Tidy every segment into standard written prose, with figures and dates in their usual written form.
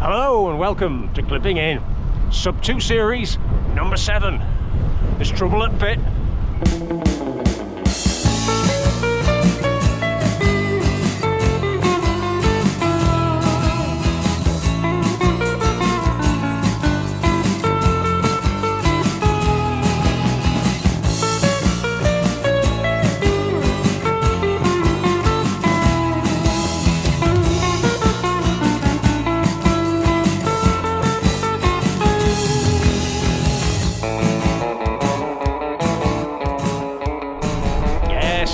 Hello and welcome to Clipping In, Sub 2 Series, number 7. There's trouble at pit.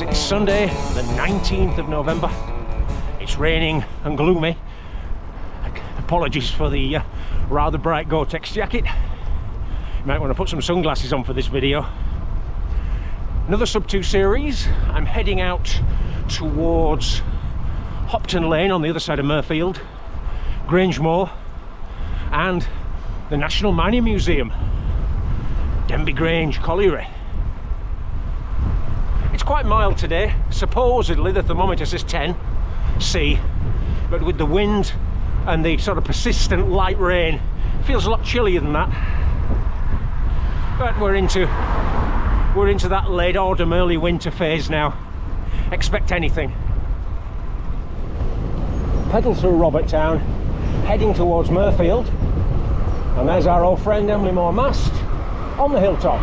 It's Sunday, the 19th of November. It's raining and gloomy. Apologies for the rather bright GoreTex jacket. You might want to put some sunglasses on for this video. Another Sub 2 series. I'm heading out towards Hopton Lane on the other side of Moorfield, Grange Moor, and the National Mining Museum, Denby Grange Colliery. It's quite mild today. Supposedly the thermometer says 10 C, but with the wind and the sort of persistent light rain, it feels a lot chillier than that. But we're into that late autumn, early winter phase now. Expect anything. Pedal through Robert Town, heading towards Moorfield, and there's our old friend Emily Moore mast on the hilltop.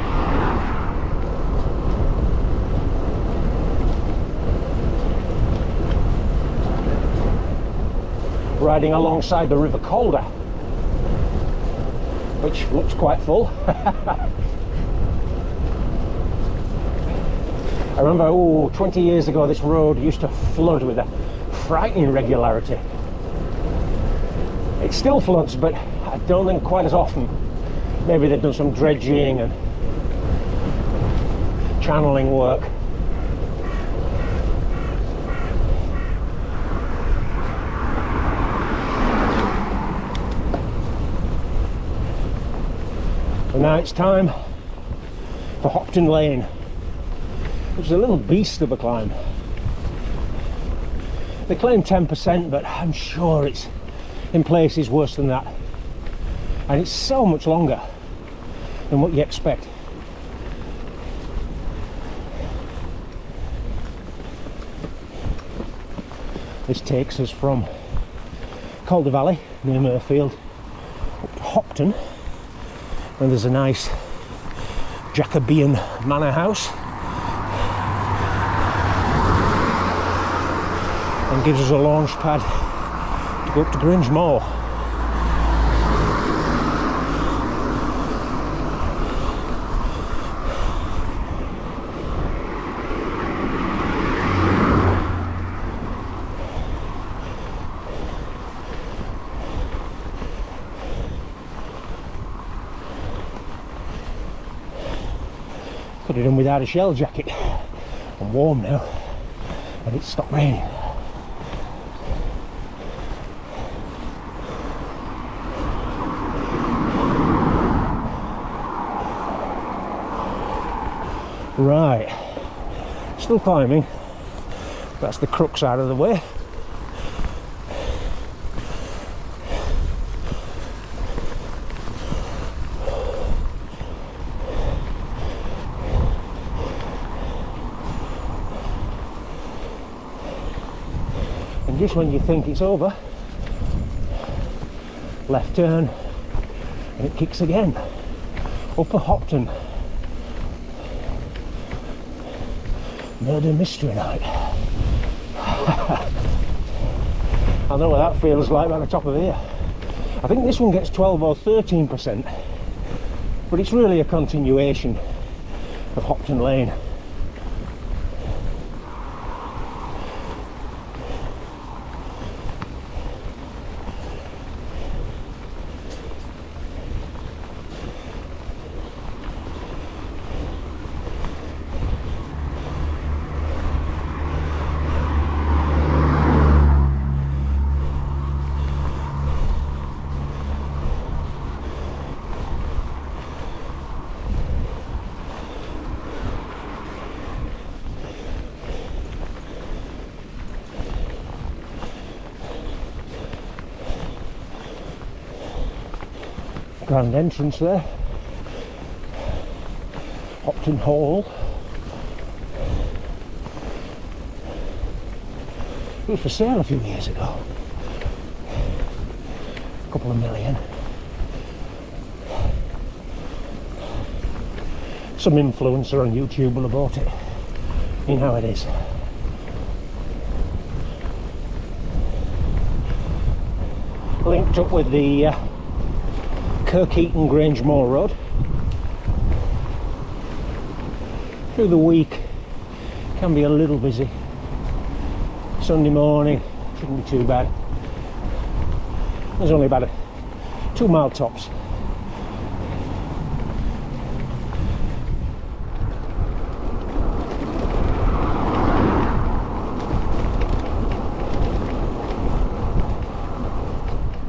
Riding alongside the River Calder, which looks quite full. I remember, 20 years ago this road used to flood with a frightening regularity. It still floods, but I don't think quite as often. Maybe they've done some dredging and channeling work. And now it's time for Hopton Lane, which is a little beast of a climb. They claim 10%, but I'm sure it's in places worse than that. And it's so much longer than what you expect. This takes us from Calder Valley near Moorfield up to Hopton. And there's a nice Jacobean manor house, and gives us a launch pad to go up to Grange Moor. Could have done without a shell jacket. I'm warm now, and it's stopped raining. Right, still climbing. That's the crux out of the way. And just when you think it's over, left turn, and it kicks again. Upper Hopton. Murder mystery night. I don't know what that feels like by the top of here. I think this one gets 12 or 13%, but it's really a continuation of Hopton Lane. Grand entrance there. Hopton Hall. It was for sale a few years ago. A couple of million. Some influencer on YouTube will have bought it. You know how it is. Linked up with the Kirkeaton Grange Moor road. Through the week can be a little busy. Sunday morning shouldn't be too bad. There's only about 2 mile tops.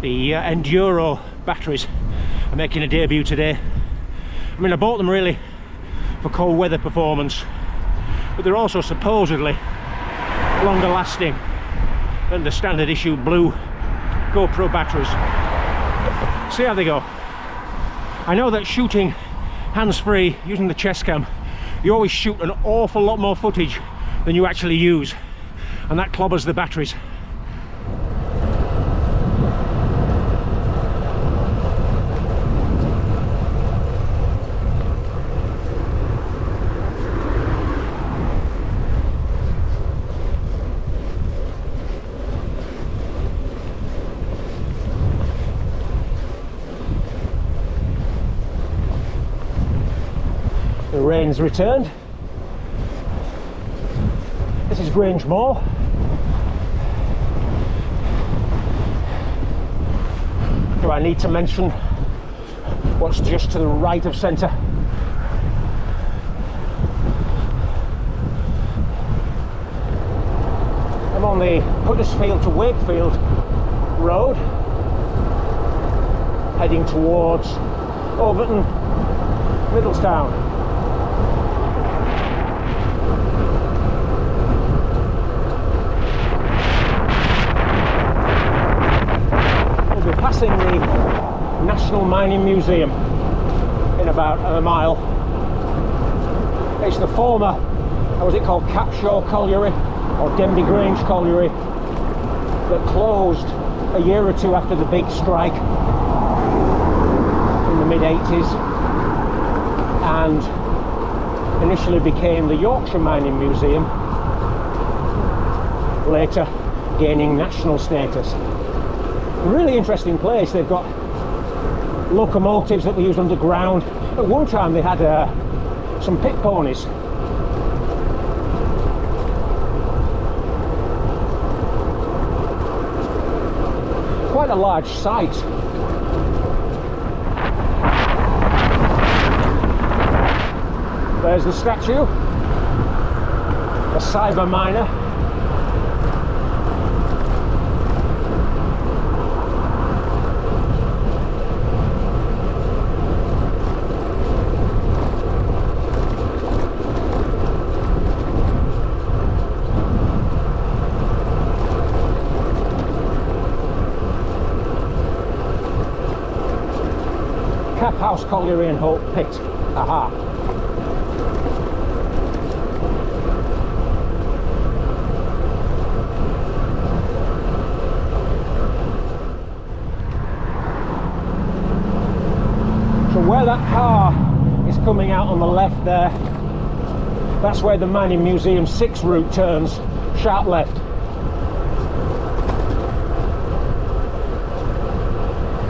The Enduro batteries are making a debut today. I mean, I bought them really for cold weather performance, but they're also supposedly longer lasting than the standard issue blue GoPro batteries. See how they go. I know that shooting hands-free using the chest cam, you always shoot an awful lot more footage than you actually use, and that clobbers the batteries. The rain's returned. This is Grange Moor. Do I need to mention what's just to the right of centre? I'm on the Huddersfield to Wakefield road, heading towards Overton, Middlestown. Passing the National Mining Museum in about a mile. It's the former, how was it called, Capshaw Colliery or Denby Grange Colliery that closed a year or two after the big strike in the mid-80s and initially became the Yorkshire Mining Museum, later gaining national status. A really interesting place. They've got locomotives that they use underground. At one time they had some pit ponies. Quite a large site. There's the statue, a cyber miner. Cap House Colliery and Hope Pit. Aha. So where that car is coming out on the left there, that's where the Mining Museum 6 route turns, sharp left.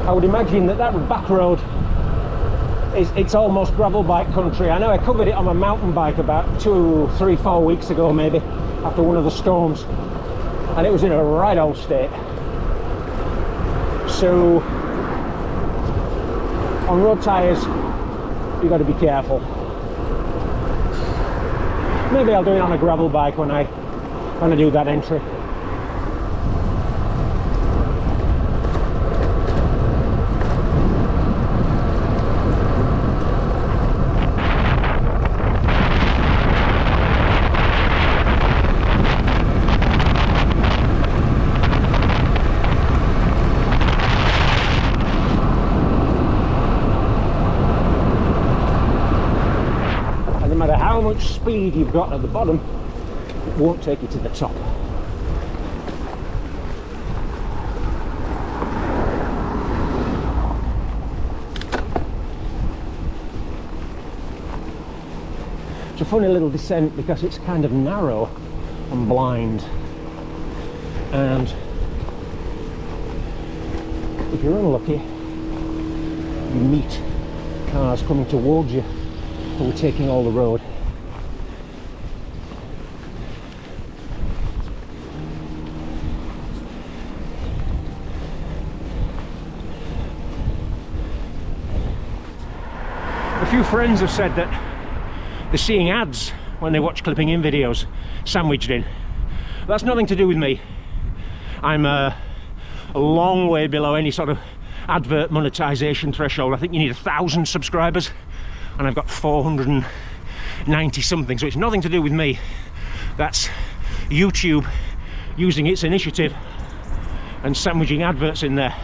I would imagine that back road it's almost gravel bike country. I know I covered it on my mountain bike about 2, 3, 4 weeks ago maybe, after one of the storms, and it was in a right old state. So on road tyres you've got to be careful. Maybe I'll do it on a gravel bike when I do that entry. how much speed you've got at the bottom, it won't take you to the top. It's a funny little descent because it's kind of narrow and blind, and if you're unlucky, you meet cars coming towards you who are taking all the road. A few friends have said that they're seeing ads when they watch clipping in videos sandwiched in. That's nothing to do with me. I'm a long way below any sort of advert monetization threshold. I think you need 1,000 subscribers and I've got 490 something, so it's nothing to do with me. That's YouTube using its initiative and sandwiching adverts in there.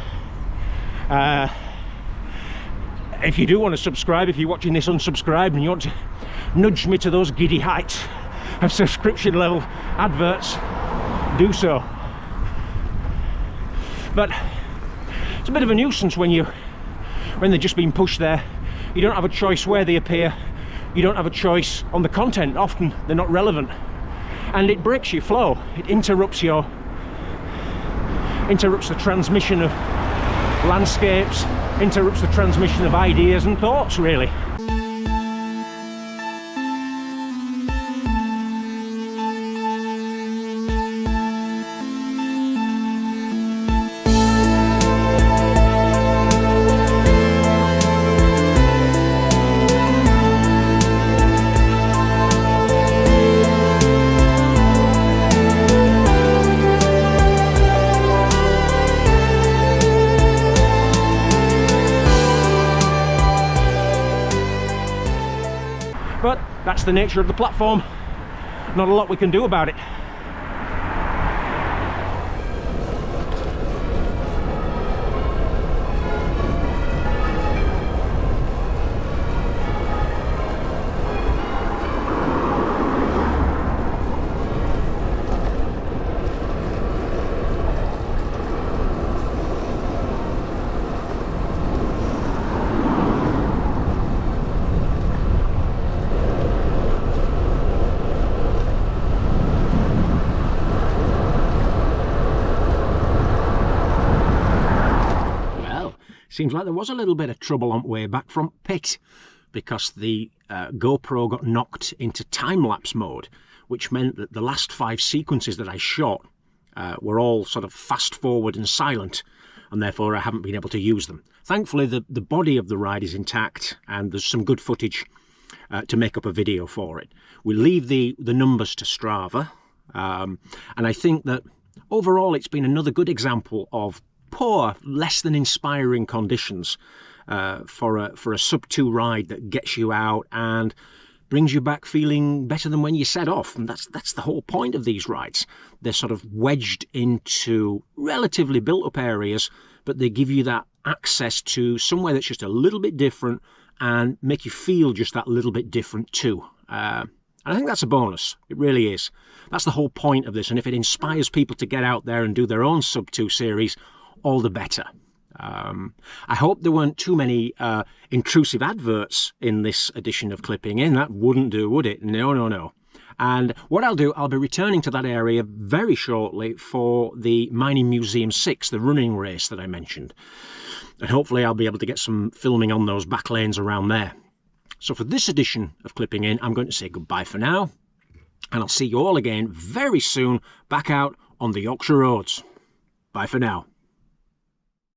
If you do want to subscribe, if you're watching this unsubscribed and you want to nudge me to those giddy heights of subscription level adverts, do so. But it's a bit of a nuisance when they're just being pushed there. You don't have a choice where they appear, you don't have a choice on the content. Often they're not relevant, and it breaks your flow. It interrupts the transmission of landscapes, interrupts the transmission of ideas and thoughts, really. But that's the nature of the platform. Not a lot we can do about it. Seems like there was a little bit of trouble on the way back from pit, because the GoPro got knocked into time-lapse mode, which meant that the last 5 sequences that I shot were all sort of fast-forward and silent, and therefore I haven't been able to use them. Thankfully, the body of the ride is intact, and there's some good footage to make up a video for it. We'll leave the numbers to Strava, and I think that overall it's been another good example of poor, less than inspiring conditions for a sub-2 ride that gets you out and brings you back feeling better than when you set off. And that's the whole point of these rides. They're sort of wedged into relatively built-up areas, but they give you that access to somewhere that's just a little bit different and make you feel just that little bit different too. And I think that's a bonus. It really is. That's the whole point of this. And if it inspires people to get out there and do their own sub-2 series, all the better. I hope there weren't too many intrusive adverts in this edition of Clipping In. That wouldn't do, would it? No, no, no. And what I'll do, I'll be returning to that area very shortly for the Mining Museum 6, the running race that I mentioned. And hopefully I'll be able to get some filming on those back lanes around there. So for this edition of Clipping In, I'm going to say goodbye for now. And I'll see you all again very soon back out on the Yorkshire roads. Bye for now.